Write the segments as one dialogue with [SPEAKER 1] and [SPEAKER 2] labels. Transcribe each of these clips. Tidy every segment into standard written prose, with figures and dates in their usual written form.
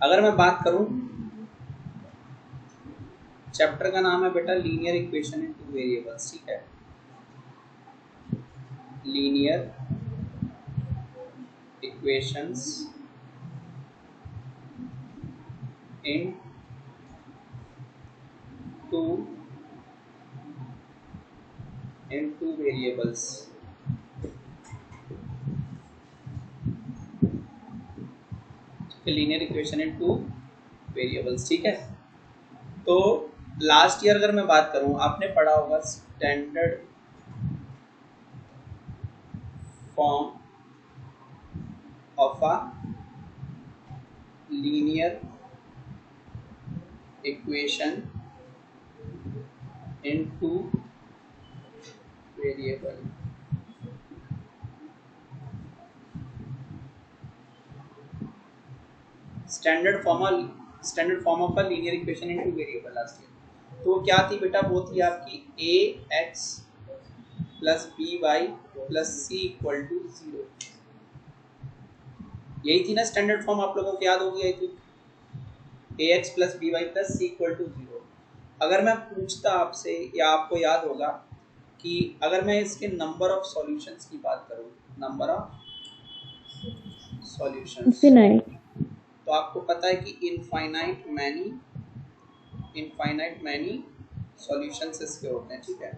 [SPEAKER 1] अगर मैं बात करूं, चैप्टर का नाम है बेटा linear equation in two variables, ठीक है, linear equations in two variables. Linear equation in two variables, ठीक है। तो लास्ट ईयर अगर मैं बात करूं, आपने पढ़ा होगा standard form of a linear equation in two variable. Standard form of a linear equation in two variable last year. तो क्या थी बेटा, वो थी आपकी a x plus B Y plus C equal to 0। यही थी ना स्टैंडर्ड फॉर्म, आप लोगों को याद होगी I think, A x plus B Y plus C equal to 0। अगर मैं पूछता आपसे, या आपको याद होगा कि अगर मैं इसके नंबर ऑफ सॉल्यूशंस की बात करूं, नंबर ऑफ सॉल्यूशंस, तो आपको पता है कि इनफाइनाइट मैनी सॉल्यूशंस इसके होते हैं, ठीक है,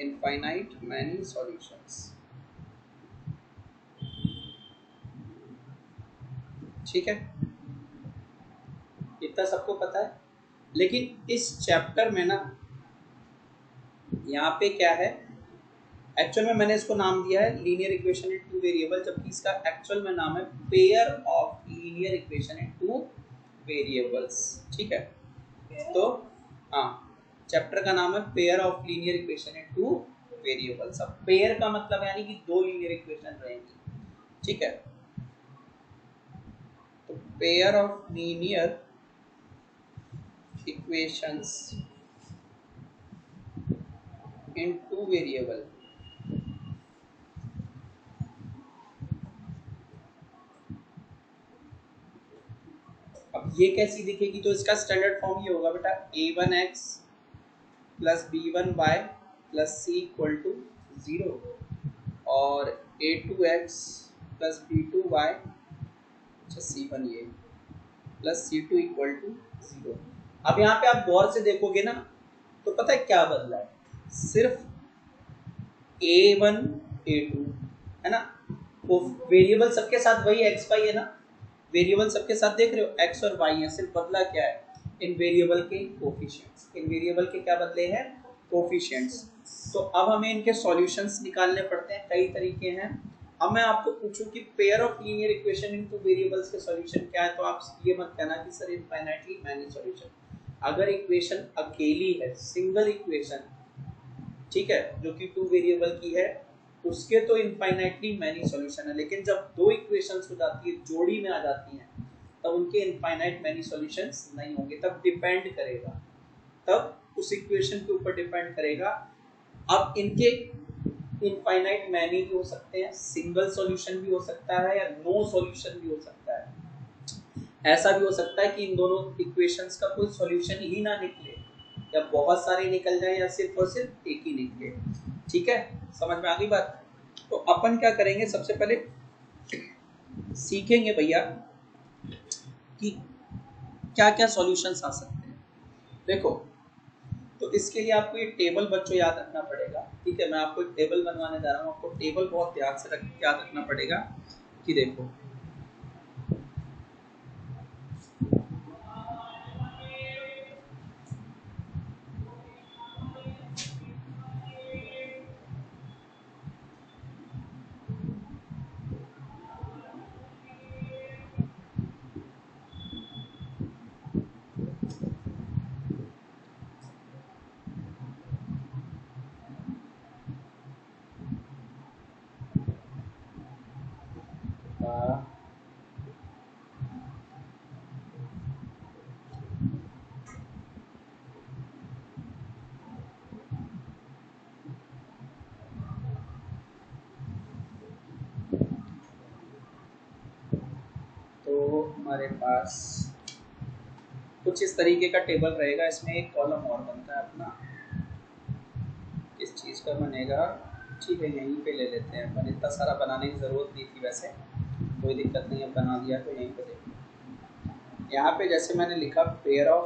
[SPEAKER 1] इनफाइनाइट मैनी सॉल्यूशंस, ठीक है, इतना सबको पता है। लेकिन इस चैप्टर में ना, यहाँ पे क्या है, एक्चुअल में मैंने इसको नाम दिया है linear equation in two variable, जबकि इसका एक्चुअल में नाम है pair of linear equation in two variables, ठीक है। तो हाँ, चैप्टर का नाम है pair of linear equation in two variables. अब पेयर का मतलब यानी कि दो लीनियर इक्वेशन रहेंगी, ठीक है। तो pair of linear equations in two variable, अब ये कैसी दिखेगी, तो इसका स्टैंडर्ड फॉर्म ये होगा बेटा, a1x plus b1y plus c equal to 0 और a2x प्लस b2y, अच्छा c1 ये प्लस c2 इक्वल टू 0। अब यहाँ पे आप गौर से देखोगे ना, तो पता है क्या बदला है, सिर्फ a1 a2 है ना, वो वेरिएबल सबके साथ वही x y है ना, वेरिएबल सबके साथ देख रहे हो x और y है, सिर्फ बदला क्या है, इन वेरिएबल के कोफिशिएंट्स, इन वेरिएबल के क्या बदले हैं, कोफिशिएंट्स। तो अब हमें इनके सॉल्यूशंस निकालने पड़ते हैं, कई तरीके हैं। अब मैं आपको पूछूं कि pair of linear equation into variables के सॉल्यूशन क्या है, तो आप ये मत कहना कि सर इनफाइनाइटली मैनी सॉल्यूशन। अगर इक्वेशन अकेली है, सिंगल इक्वेशन, ठीक है, जो कि टू वेरिएबल की है, उसके तो इनफाइनाइटली मैनी सॉल्यूशन है। लेकिन जब दो इक्वेशंस हो जाती है, जोड़ी में आ जाती हैं, तब उनके इनफाइनाइट मैनी सॉल्यूशंस नहीं होंगे, तब डिपेंड करेगा, तब उस इक्वेशन के ऊपर डिपेंड करेगा। अब इनके इनफाइनाइट मैनी भी हो सकते हैं, सिंगल सॉल्यूशन भी हो सकता है, या नो सॉल्यूशन भी हो सकता है। ऐसा भी हो सकता है कि इन दोनों इक्वेशंस का कोई सॉल्यूशन ही ना निकले, या बहुत सारे निकल जाए, या सिर्फ और सिर्फ एक ही निकले, ठीक है, समझ में आ गई बात। तो अपन क्या करेंगे, सबसे पहले सीखेंगे भैया कि क्या क्या सॉल्यूशंस आ सकते हैं। देखो, तो इसके लिए आपको ये टेबल बच्चों याद रखना पड़ेगा, ठीक है, मैं आपको एक टेबल बनवाने जा रहा हूँ, आपको टेबल बहुत याद रखना पड़ेगा कि देखो, हमारे पास कुछ इस तरीके का टेबल रहेगा, इसमें एक कॉलम और बनता है अपना। इस चीज़ का बनेगा, ठीक है यहीं पे ले लेते हैं अपन, इतना सारा बनाने की ज़रूरत नहीं थी वैसे, कोई दिक्कत नहीं है, बना दिया तो यहीं पे देखो। यहाँ पे जैसे मैंने लिखा pair of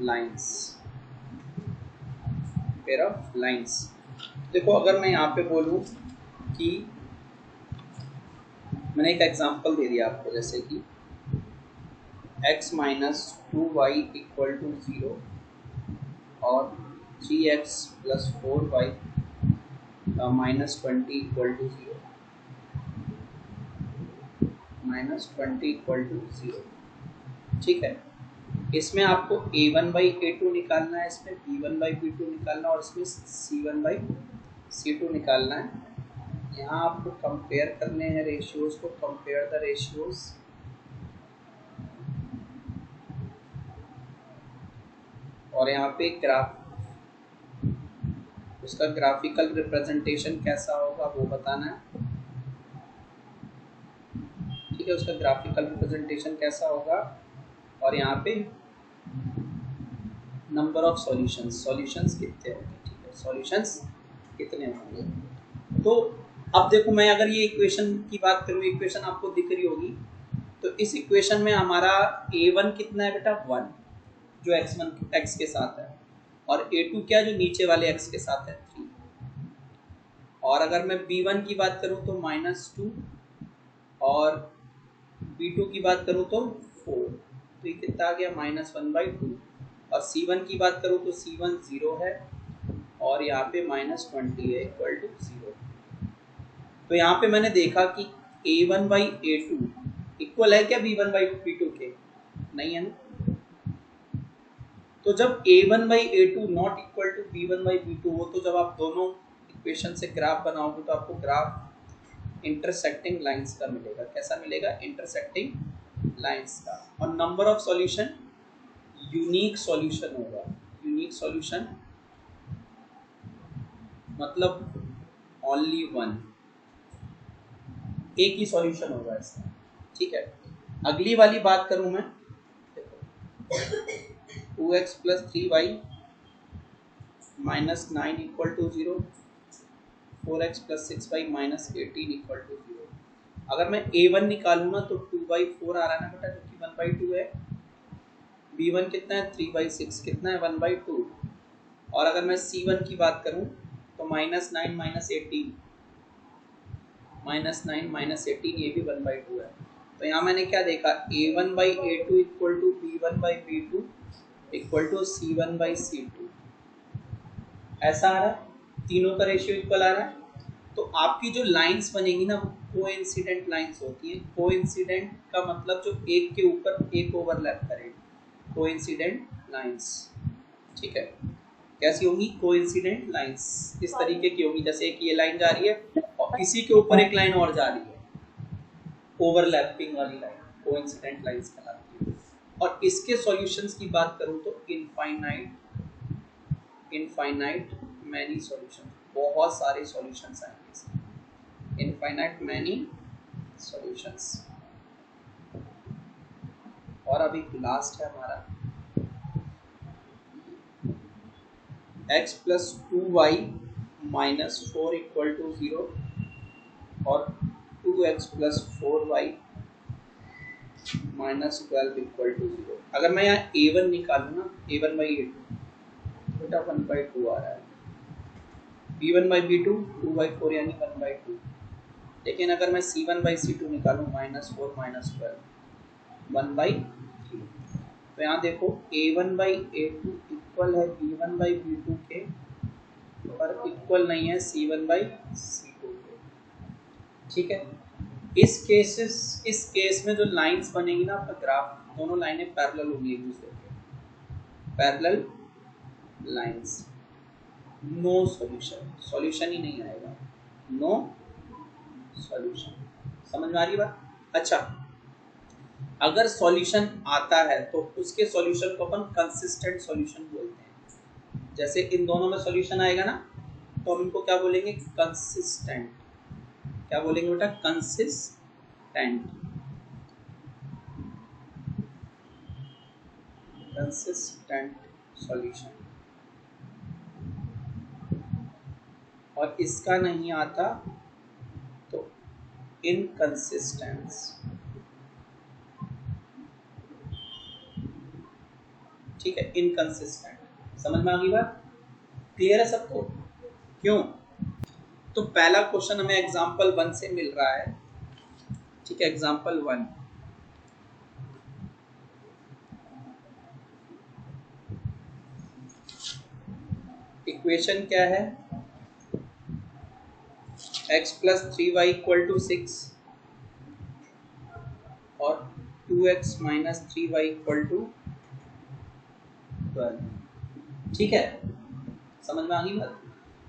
[SPEAKER 1] lines, pair of lines. देखो अगर मैं यहाँ पे बोलूँ कि मैंने एक एग्जांपल दे दिया आपको, जैसे कि x minus 2y equal to 0 और 3x plus 4y minus 20 equal to 0, minus 20 equal to 0। ठीक है, इसमें आपको a1 बाई a2 निकालना है, इसमें b1 बाई b2 निकालना है और इसमें c1 बाई c2 निकालना है। यहाँ आपको कंपेयर करने हैं रेशियोज को, कंपेयर द रेशियोज। और यहाँ पे ग्राफ, उसका ग्राफिकल रिप्रेजेंटेशन कैसा होगा वो बताना है। ठीक है, उसका ग्राफिकल रिप्रेजेंटेशन कैसा होगा, और यहाँ पे नंबर ऑफ सॉल्यूशंस, सॉल्यूशंस कितने होंगे। ठीक है, सॉल्यूशंस कितने होंगे। तो अब देखो मैं अगर ये इक्वेशन की बात करूँ, इक्वेशन आपको दिख रही होगी, तो इस इक्वेशन में हमारा a1 कितना है बेटा 1, जो x के साथ है, और a2 क्या, जो नीचे वाले x के साथ है 3। और अगर मैं b1 की बात करूं तो -2, और b2 की बात करूं तो 4, तो ये कितना आ गया -1/2। और c1 की बात करूं तो c1 0 है और यहाँ पे -20 है इक्वल टू 0। तो यहाँ पे मैंने देखा कि a1 बाई a2 इक्वल है क्या b1 बाई b2 के, नहीं है ना। तो जब a1 by a2 not equal to b1 by b2 हो, तो जब आप दोनों इक्वेशन से ग्राफ बनाओगे तो आपको ग्राफ इंटरसेक्टिंग लाइंस का मिलेगा। कैसा मिलेगा, इंटरसेक्टिंग लाइंस का। और number of solution unique solution होगा। यूनिक सॉल्यूशन मतलब ओनली वन, एक ही सॉल्यूशन होगा इसका। ठीक है, अगली वाली बात करूं मैं, 2x plus 3y minus 9 equal to 0, 4x plus 6y minus 18 equal to 0। अगर मैं a1 निकालूँ ना तो 2/4 आ रहा है ना बेटा, जो कि 1/2 है। b1 कितना है 3/6, कितना है 1/2। और अगर मैं c1 की बात करूँ तो -9 माइनस 18, -9 माइनस 18 ये भी 1/2 है। तो यहाँ मैंने क्या देखा, a1 by a2 equal to b1 by b2 equal to c1 by c2, ऐसा आ रहा है, तीनों का रेशियो इक्वल आ रहा है। तो आपकी जो लाइंस बनेगी ना वो कोइंसिडेंट लाइंस होती हैं। कोइंसिडेंट का मतलब जो एक के ऊपर एक ओवरलैप करे, कोइंसिडेंट लाइंस। ठीक है, कैसी होंगी, कोइंसिडेंट लाइंस इस तरीके की होगी, जैसे एक ये लाइन जा रही है और इसी के ऊपर एक लाइन और जा रही है, ओवरलैपिंग वाली लाइन कोइंसिडेंट लाइंस कहलाती है। और इसके सॉल्यूशंस की बात करूं तो इनफाइनाइट मैनी सॉल्यूशन, बहुत सारे सॉल्यूशंस आएंगे इसमें, इनफाइनाइट मैनी सॉल्यूशंस। और अभी लास्ट है हमारा x plus 2y minus 4 equal to 0 और 2x plus 4y minus 12 equal to 0। अगर मैं यहाँ a1 निकालूँ ना, a1 बाई a2 बेटा 1/2 आ रहा है, b1 बाई b2 2/4 यानी 1/2। लेकिन अगर मैं c1 बाई c2 निकालूँ -4 माइनस 12 1/3। तो यहाँ देखो a1 बाई a2 इक्वल है b1 बाई b2 के, पर इक्वल नहीं है c1 बाई c2 के। ठीक है, इस केस में जो लाइंस बनेगी ना आपका ग्राफ, दोनों लाइनें पैरेलल होंगी एक दूसरे के, parallel lines. No solution, solution ही नहीं आएगा, नो सॉल्यूशन। समझ में आ रही बात। अच्छा, अगर सॉल्यूशन आता है तो उसके सॉल्यूशन को अपन कंसिस्टेंट सॉल्यूशन बोलते हैं। जैसे इन दोनों में सॉल्यूशन आएगा ना तो हम इनको क्या बोलेंगे, कंसिस्टेंट। क्या बोलेंगे बेटा, कंसिस्टेंट। कंसिस्टेंट सॉल्यूशन, और इसका नहीं आता तो इनकंसिस्टेंस। ठीक है, इनकंसिस्टेंट। समझ में आ गई बात? क्लियर है सबको? क्यों? तो पहला क्वेश्चन हमें एग्जाम्पल 1 से मिल रहा है। ठीक है, एग्जाम्पल 1, इक्वेशन क्या है? x plus 3y equal to 6 और 2x minus 3y equal to 12। ठीक है, समझ में आ गई बात?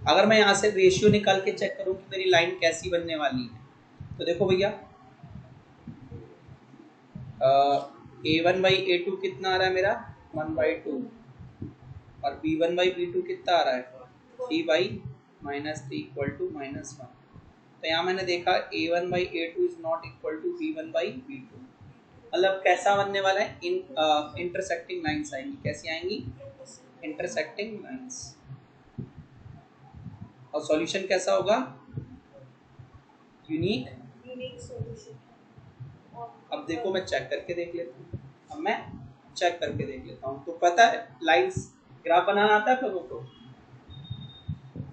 [SPEAKER 1] अगर मैं यहाँ से रेशियो निकाल के चेक करूँ कि मेरी लाइन कैसी बनने वाली है, तो देखो भैया a1 बाई a2 कितना आ रहा है मेरा? 1/2, और b1 बाई b2 कितना आ रहा है? 3 बाई माइनस 3 इक्वल टू -1। तो यहाँ मैंने देखा a1 by a2 is not equal to b1 by b2। मतलब कैसा बनने वाला है? इंटरसेक्टिंग लाइंस आएंगी। कैसी आएंगी? Intersecting lines. और सॉल्यूशन कैसा होगा? Unique solution. अब देखो, मैं चेक करके देख लेता हूँ। अब मैं चेक करके देख लेता हूँ। तो पता है लाइंस ग्राफ बनाना आता है लोगों को?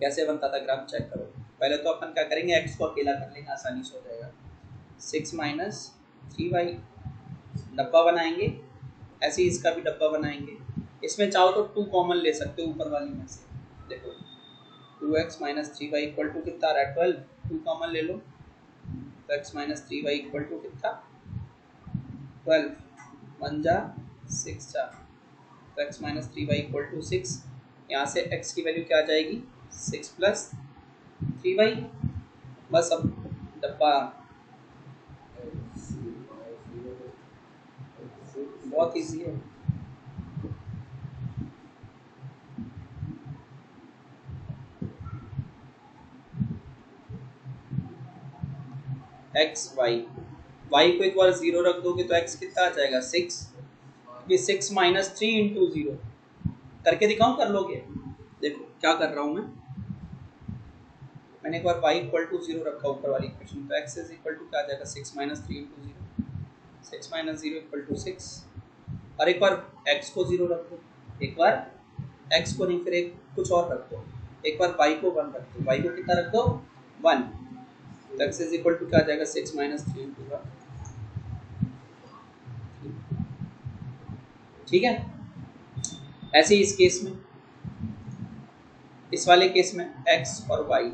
[SPEAKER 1] कैसे बनता था ग्राफ? चेक करो। पहले तो अपन क्या करेंगे, एक्स को अकेला कर लेंगे, आसानी से हो जाएगा। 6 माइनस 3y डब्बा बनाएंगे, ऐसे ही इसका भी डब्बा बनाएंगे। इसमें चाहो तो 2 कॉमन ले सकते हो ऊपर वाली में से। देखो 2x minus 3y equal to कितना आ रहा है? 12। 2 कॉमन ले लो तो x minus 3y equal to कितना? 12। 1 जा 6 जा, तो x minus 3y equal to 6। यहाँ से x की वैल्यू क्या आ जाएगी? 6 प्लस 3y। बस अब डब्बा बहुत इजी है। x y, y को एक बार 0 रख दोगे तो x कितना आ जाएगा? 6। ये 6 माइनस 3 इंटू 0 करके दिखाऊं? कर लोगे? देखो क्या कर रहा हूं मैं। मैंने एक बार y इक्वल टू 0 रखा ऊपर वाली इक्वेशन, तो x इज इक्वल टू क्या आ जाएगा? 6 minus 3 into 0। 6 minus 0 equal to 6। और एक बार x को 0 रख दो, एक बार x को नहीं, फिर एक कुछ और रख दो। एक बार y को 1 रख दो। y को कितना रख दो? 1। तो x इज इक्वल टू क्या आ जाएगा? 6 माइनस 3 इंटू 1। ठीक है, ऐसे ही इस केस में, इस वाले केस में x और y,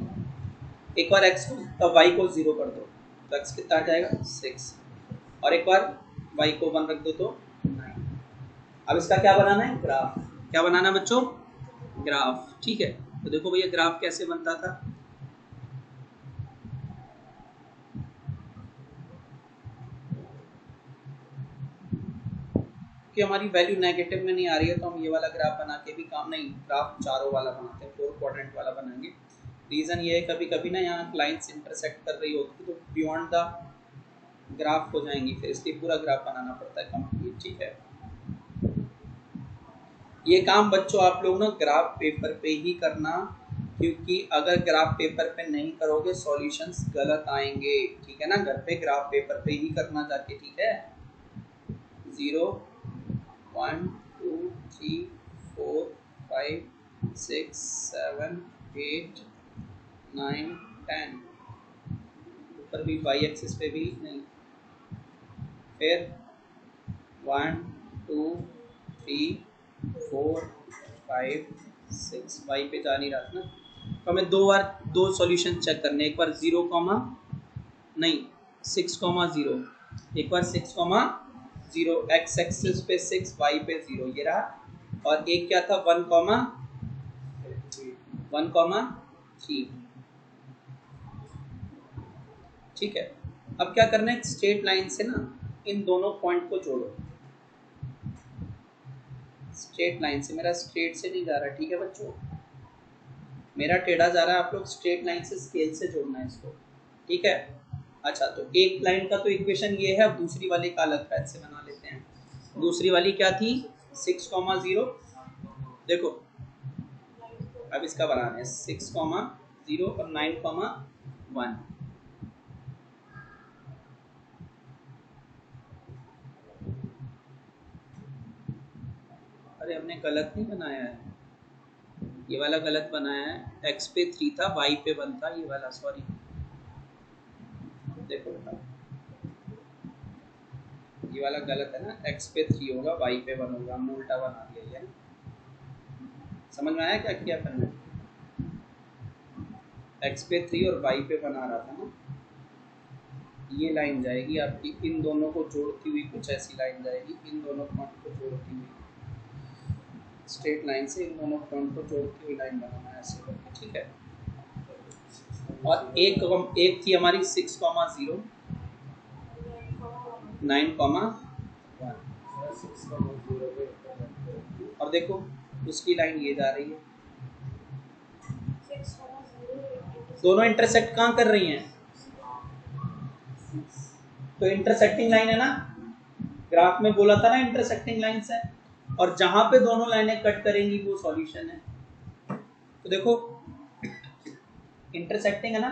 [SPEAKER 1] एक बार x को तब y को 0 कर दो तो x कितना आ जाएगा? 6। और एक बार y को 1 रख दो तो 9। अब इसका क्या बनाना है? ग्राफ। क्या बनाना है बच्चों? ग्राफ। ठीक है, तो देखो भैया ग्राफ कैसे बनता था। कि हमारी वैल्यू नेगेटिव में नहीं आ रही है तो हम ये वाला ग्राफ बना के भी काम नहीं, ग्राफ चारों वाला बनाते हैं, 4 क्वाड्रेंट वाला बनाएंगे। रीज़न ये है कभी कभी ना यहाँ लाइंस इंटरसेक्ट कर रही होती है तो बियॉन्ड द ग्राफ हो जाएंगी, फिर इसलिए पूरा ग्राफ बनाना पड़ता है कंप्लीट। ठीक है, ये काम बच्चों आप लोग ना ग्राफ पेपर पे ही करना, क्योंकि अगर ग्राफ पेपर पे नहीं करोगे सॉल्यूशंस गलत आएंगे। ठीक है ना, घर पे ग्राफ पेपर पे ही करना जाके। ठीक है, 0 1 2 3 4 5 6 7 8 9 10, ऊपर भी y एक्सिस पे भी नहीं, फिर 1 2 3 4 5 6, y पे जा नहीं रहा था ना, तो हमें दो सॉल्यूशन चेक करने। एक बार 0 कॉमा नहीं 6 कॉमा 0, एक बार 6 कॉमा 0, x एक्सिस पे 6 y पे 0 ये रहा, और एक क्या था 1 कॉमा 3। ठीक है, अब क्या करना है, स्ट्रेट लाइन से ना इन दोनों पॉइंट को जोड़ो। स्ट्रेट लाइन से, मेरा स्ट्रेट से नहीं जा रहा। ठीक है बच्चों, मेरा टेढ़ा जा रहा है, आप लोग स्ट्रेट लाइन से स्केल से जोड़ना है इसको। ठीक है, अच्छा तो एक लाइन का तो इक्वेशन ये है। अब दूसरी वाली का अलग पैच से बना लेते हैं। दूसरी वाली क्या थी? 6,0 देखो अब इसका बनाना है 6,0 और 9,1। अरे हमने गलत नहीं बनाया है, ये वाला गलत बनाया है। x पे 3 था, y पे 1 था, ये वाला सॉरी। देखो बेटा ये वाला गलत है ना, x पे 3 होगा, y पे 1 होगा, हमने उल्टा बना दिया है। समझ में आया क्या किया अपन ने? x पे 3 और y पे बना रहा था ना, ये लाइन जाएगी आपकी इन दोनों को जोड़ती हुई, कुछ ऐसी लाइन जाएगी इन दोनों पॉइंट को जोड़ती हुई, स्ट्रेट लाइन से इन दोनों पॉइंट को जोड़ती हुई लाइन बनाना है ऐसे करके, ठीक है। और एक थी हमारी 6,0 9,1 और देखो उसकी लाइन ये जा रही है, दोनों इंटरसेक्ट कहाँ कर रही हैं? तो इंटरसेक्टिंग लाइन है ना, ग्राफ में बोला था ना इंटरसेक्टिंग लाइंस है, और जहां पे दोनों लाइनें कट करेंगी वो सॉल्यूशन है। तो देखो इंटरसेक्टिंग है ना,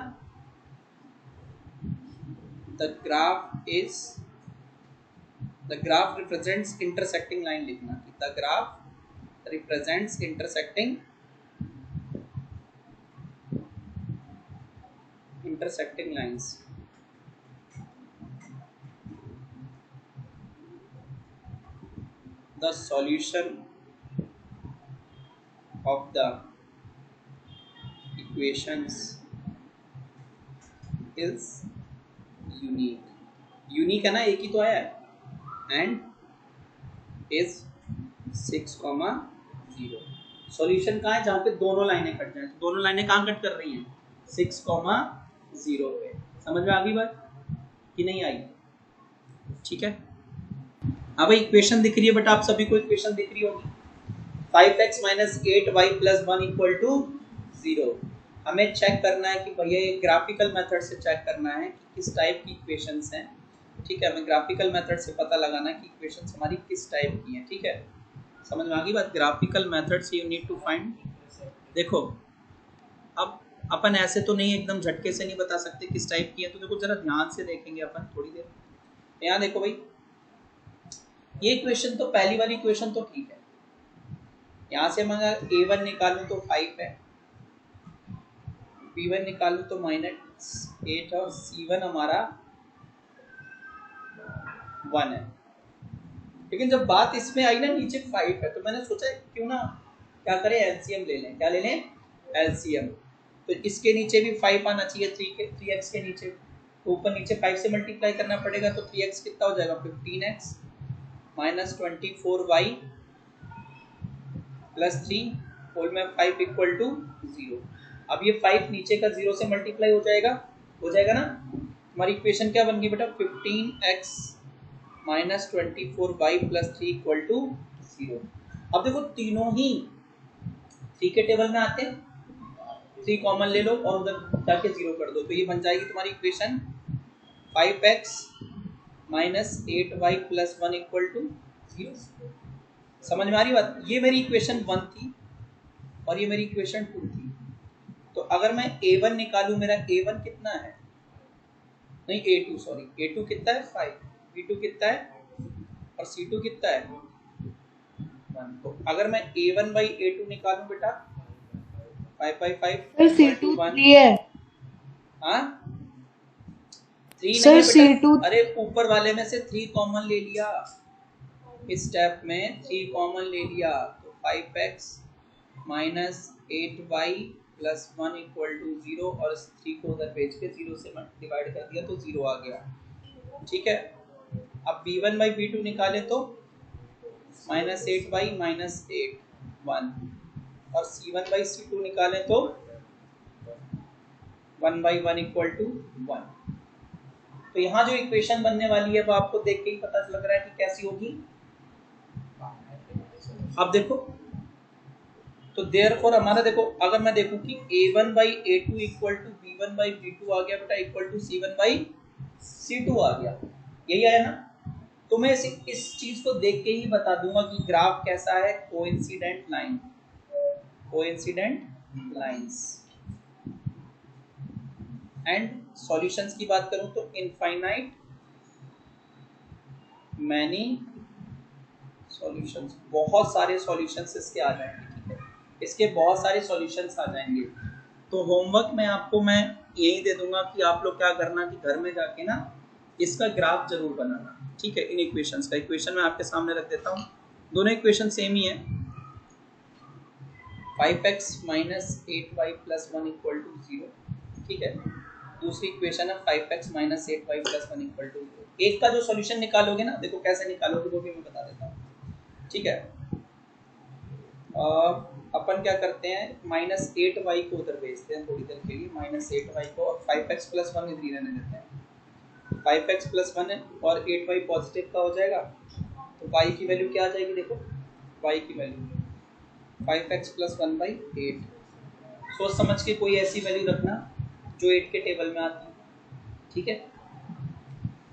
[SPEAKER 1] the graph represents intersecting line लिखना, the graph represents intersecting lines. The solution of the equations is unique। Unique है ना, एक ही तो आया है, एंड इज 6,0। सॉल्यूशन कहाँ है? जहाँ पे दोनों लाइनें कट जाए। दोनों लाइनें कहाँ कट कर रही हैं? 6,0 पे। समझ में आ गई बात कि नहीं आई? ठीक है, हाँ भाई इक्वेशन दिख रही है बेटा, आप सभी को इक्वेशन दिख रही होगी। 5x - 8y + 1 = 0। हमें चेक करना है कि भैया ये ग्राफिकल मेथड से चेक करना है कि किस टाइप की इक्वेशंस हैं। ठीक है, हमें ग्राफिकल मेथड से पता लगाना है कि इक्वेशंस हमारी किस टाइप की हैं। ठीक है, समझ में आ गई बात? ग्राफिकल मेथड से यू नीड टू फाइंड। देखो अब अपन ऐसे तो नहीं एकदम झटके से नहीं बता सकते किस टाइप की है, तो देखो जरा ध्यान से देखेंगे अपन थोड़ी देर। यहाँ देखो भाई, ये इक्वेशन तो पहली वाली इक्वेशन तो ठीक है, यहाँ से मैं a1 निकालूं तो 5 है, b1 निकालूं तो -8 और c1 हमारा 1 है। लेकिन जब बात इसमें आई ना नीचे 5 है, तो मैंने सोचा क्यों ना क्या करें, एलसीएम ले लें। क्या ले लें? एलसीएम। तो इसके नीचे भी 5 आना चाहिए, 3x के नीचे, तो ऊपर नीचे 5 से मल्टीप्लाई करना पड़ेगा, तो 3x कितना हो जाएगा? 15x - 24y + 3 होल में 5 = 0। अब ये 5 नीचे का 0 से मल्टीप्लाई हो जाएगा ना। हमारी इक्वेशन क्या बन गई बेटा? 15x - 24y + 3 = 0। अब देखो तीनों ही 3 के टेबल में आते हैं, 3 कॉमन ले लो और उधर जाके 0 कर दो, तो ये बन जाएगी तुम्हारी इक्वेशन 5x - 8y + 1 = 0। समझ में आ रही बात? ये मेरी इक्वेशन 1 थी और ये मेरी इक्वेशन 2 थी। तो अगर मैं a1 निकालूं, मेरा a1 कितना है? नहीं a2 सॉरी, a2 कितना है? 5, b2 कितना है और c2 कितना है? 1। तो अगर मैं a1/a2 निकालूं बेटा, 5/5
[SPEAKER 2] c2 3 है।
[SPEAKER 1] हाँ 3
[SPEAKER 2] सर
[SPEAKER 1] नहीं है बेटा,
[SPEAKER 2] c2
[SPEAKER 1] अरे ऊपर वाले में से 3 कॉमन ले लिया, इस स्टेप में 3 कॉमन ले लिया, तो 5x - 8y + 1 = 0 और 3 को उधर भेज के 0 से डिवाइड कर दिया तो 0 आ गया। ठीक है, अब b1/b2 निकाले तो -8y - 8 1 और c1/c2 निकाले तो 1/1 = 1। तो यहाँ जो इक्वेशन बनने वाली है वो आपको देख के ही पता लग रहा है कि कैसी होगी। अब देखो, तो देयरफॉर हमारा देखो, अगर मैं देखूं कि a1/a2 = b1/b2 आ गया बेटा, = c1/c2 आ गया, यही आया ना। तो मैं इस चीज को देख के ही बता दूंगा कि ग्राफ कैसा है, coincident line, coincident lines. And solutions की बात करूं तो इनफाइनाइट मैनी सॉल्यूशंस, बहुत सारे सॉल्यूशंस इसके आ जाएंगे, ठीक है, इसके बहुत सारे सॉल्यूशंस आ जाएंगे। तो होमवर्क में आपको मैं यही दे दूंगा कि आप लोग क्या करना कि घर में जाके ना इसका ग्राफ जरूर बनाना, ठीक है। इन इक्वेशंस का इक्वेशन मैं आपके सामने रख देता हूँ, दोनों इक्वेशन सेम ही है। 5x minus 8y plus 1 equal to 0, ठीक है। दूसरी इक्वेशन है 5x minus 8y plus 1 equal to 0। एक का जो सॉल्यूशन निकालोगे ना, देखो कैसे निकालोगे वो भी मैं बता देता हूँ, ठीक है। अपन क्या करते हैं, माइनस 8y को उधर भेजते हैं थोड़ी देर के लिए, माइनस 8y को, और 5x प्लस 1 इधर ही रहने देते हैं। 5x प्लस 1 और 8y पॉजिटिव का हो जाएगा, तो y की वैल्यू क्या आ जाएगी, देखो y की वैल्यू 5x प्लस 1/8। सोच समझ के कोई ऐसी वैल्यू रखना जो 8 के टेबल में आती है, ठीक है।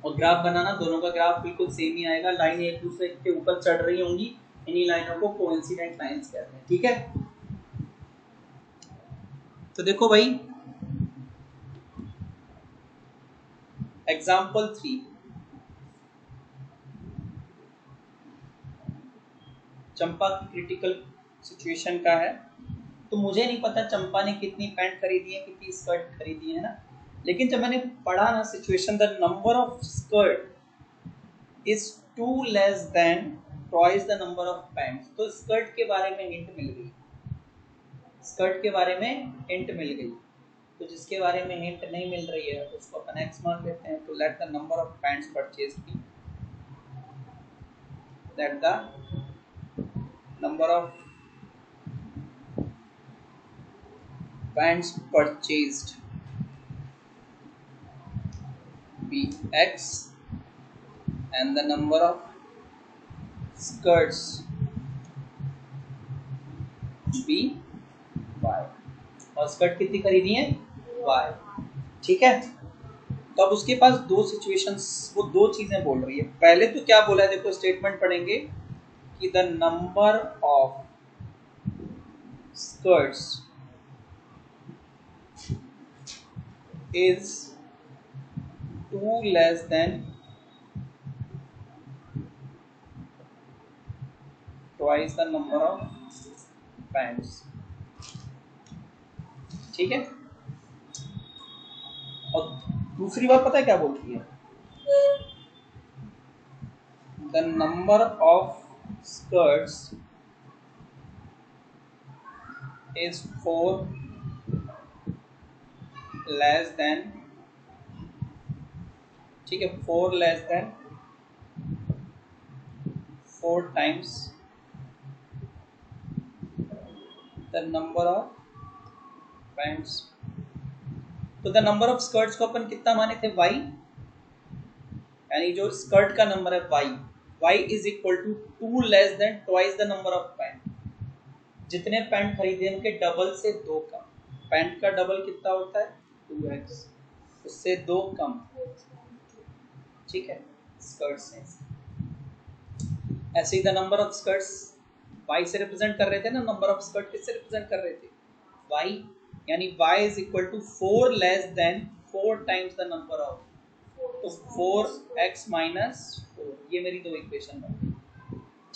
[SPEAKER 1] और ग्राफ बनाना, दोनों का ग्राफ बिल्कुल सेम ही आएगा, लाइन एक दूसरे के ऊपर चढ़ रही होंगी, इन्हीं लाइनों को कोइंसिडेंट लाइंस कहते हैं, ठीक है। तो देखो भाई एग्जाम्पल 3, चंपा की क्रिटिकल सिचुएशन का है। तो मुझे नहीं पता चंपा ने कितनी पैंट खरीदी है, कितनी स्कर्ट खरीदी है ना, लेकिन जब मैंने पढ़ा ना situation, the number of skirt is 2 less than twice the number of pants, तो स्कर्ट के बारे में हिंट मिल गई, स्कर्ट के बारे में हिंट मिल गई। तो जिसके बारे में हिंट नहीं मिल रही है उसको अपन x मान लेते हैं। तो let the number of pants purchase be, let the number of pants purchased be x and the number of skirts be y, और स्कर्ट कितनी खरीदी है y, ठीक है। तो अब उसके पास दो सिचुएशंस, वो दो चीजें बोल रही है। पहले तो क्या बोला है, देखो स्टेटमेंट पढ़ेंगे कि the number of skirts is 2 less than twice the number of pants, ठीक है। और दूसरी बात पता है क्या बोलती है, the number of skirts is 4 less then, ठीक है, 4 less than 4 times the number of pants. तो द नंबर ऑफ स्कर्ट्स को अपन कितना माने थे, y, यानी जो स्कर्ट का नंबर है y is equal to 2 less than twice the number of pant, जितने पैंट खरीदे उनके डबल से 2 कम। पैंट का डबल कितना होता है 2x, उससे 2 कम, ठीक है, स्कर्ट से। ऐसे ही the number of skirts y से रिप्रेजेंट कर रहे थे ना, नंबर ऑफ स्कर्ट किससे रिप्रेजेंट कर रहे थे, y, यानी y is equal to 4 less than 4 times the number of, तो 4x माइनस 4, ये मेरी दो इक्वेशन बन गई,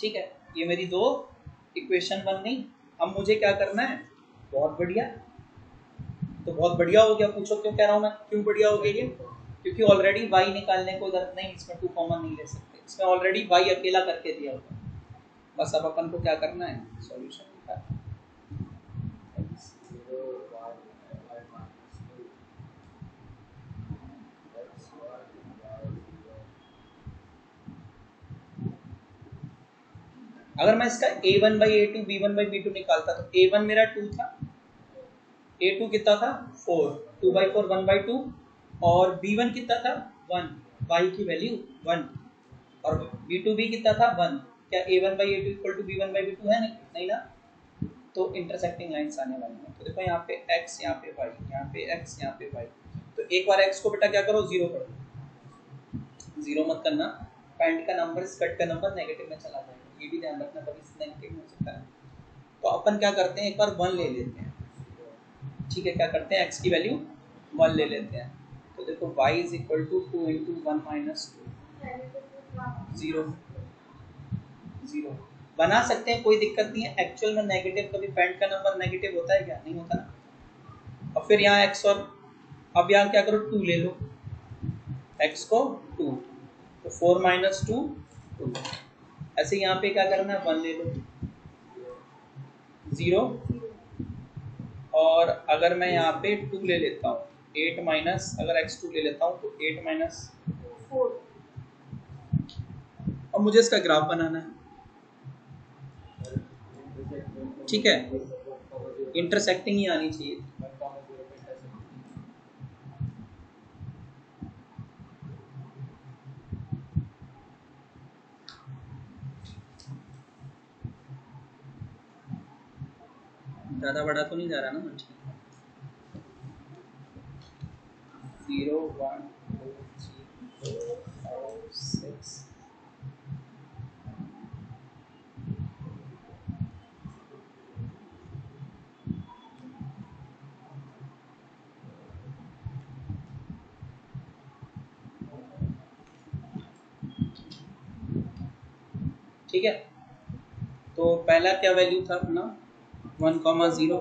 [SPEAKER 1] ठीक है, ये मेरी दो इक्वेशन बन गई। अब मुझे क्या करना है, बहुत बढ़िया, तो बहुत बढ़िया हो गया। पूछो क्यों कह रहा हूँ मैं, क्यों बढ़िया हो गया ये, क्योंकि ऑलरेडी y निकालने को जरूरत नहीं, इसमें 2 कॉमन नहीं ले सकते, इसमें ऑलरेडी y अकेला करके दिया होगा। बस अब अपन को क्या करना है, सॉल्यूशन निकालना। अगर मैं इसका a1/a2 b1/b2 निकालता तो a1 मेरा 2 था, a2 कितना था 4, 2/4 1/2, और b1 कितना था 1, y की वैल्यू 1, और b2 भी कितना था 1। क्या a1/a2 इक्वल टू b1/b2 है, नहीं ना, तो इंटरसेक्टिंग लाइंस आने वाली हैं। तो देखो यहाँ पे x, यहाँ पे y, यहाँ पे x, यहाँ पे y। तो एक बार x को बेटा क्या करो, 0 कर दो, 0 मत करना, पैंट का नंबर स्कर्ट का नंबर नेगेटिव में चला जाएगा, ये भी ध्यान रखना, कभी नेगेटिव हो सकता है। तो अपन क्या करते हैं, एक बार 1 ले लेते हैं, ठीक है, क्या करते हैं, x की वैल्यू 1 ले लेते हैं। तो देखो y is equal to 2 into 1 minus 2 0 बना सकते हैं, कोई दिक्कत नहीं है। एक्चुअल में नेगेटिव, कभी पैंट का नंबर नेगेटिव होता है क्या, नहीं होता ना। और फिर यहाँ x, और अब यहाँ क्या करो, 2 ले लो, x को 2, तो 4 माइनस 2 2। ऐसे यहाँ पे क्या करना है, 1 ले लो, 0, और अगर मैं यहाँ पे 2 ले लेता हूँ, 8 माइनस, अगर x 2 ले लेता हूँ तो 8 माइनस 4। और मुझे इसका ग्राफ बनाना है, ठीक है, इंटरसेक्टिंग ही आनी चाहिए। ज़्यादा बड़ा तो नहीं जा रहा ना, ठीक है। 0 1 2 3 4 5 6। ठीक है, तो पहला क्या वैल्यू था अपना, 1,0,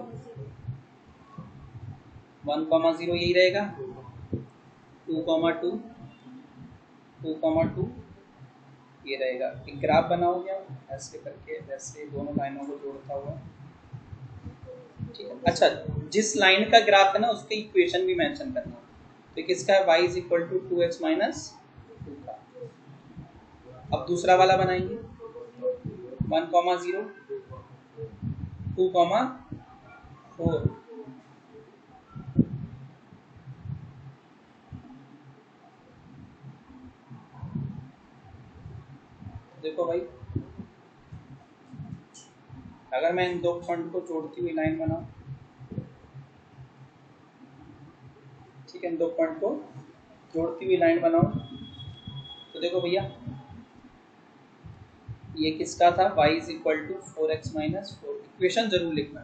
[SPEAKER 1] 1,0 यही रहेगा, 2,2, 2,2 ये रहेगा। एक ग्राफ बनाओगे ऐसे करके, जैसे दोनों लाइनों को जोड़ता हुआ, ठीक है। अच्छा, जिस लाइन का ग्राफ है ना, उसके इक्वेशन भी मेंशन करना। तो किसका है, y is equal to 2x minus 2 का। अब दूसरा वाला बनाएंगे, 1,0, 2,4। देखो भाई, अगर मैं इन दो पॉइंट को जोड़ती हुई लाइन बनाऊं, ठीक है, इन दो पॉइंट को जोड़ती हुई लाइन बनाऊं, तो देखो भैया, ये किसका था, y is equal to 4x minus 4। Equation जरूर लिखना।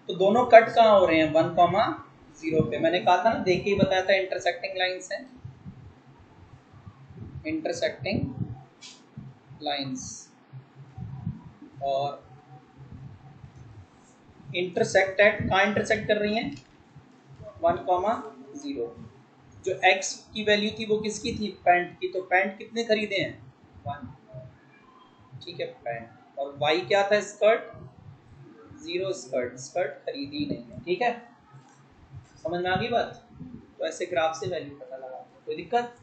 [SPEAKER 1] तो दोनों कट कहाँ हो रहे हैं, 1,0 पे। मैंने कहा था ना, देख के ही बताया था, इंटरसेक्टिंग लाइंस हैं, इंटरसेक्टिंग लाइंस। और इंटरसेक्ट एट, कहाँ इंटरसेक्ट कर रही हैं, 1,0। जो x की वैल्यू थी वो किसकी थी, पैंट की। तो पैंट कितने खरीदे हैं, 1, ठीक है, पैंट। और y क्या था, स्कर्ट, 0 स्कर्ट, स्कर्ट खरीदी नहीं है, ठीक है। समझ में आ गई बात। तो ऐसे ग्राफ से वैल्यू पता लगा, कोई दिक्कत।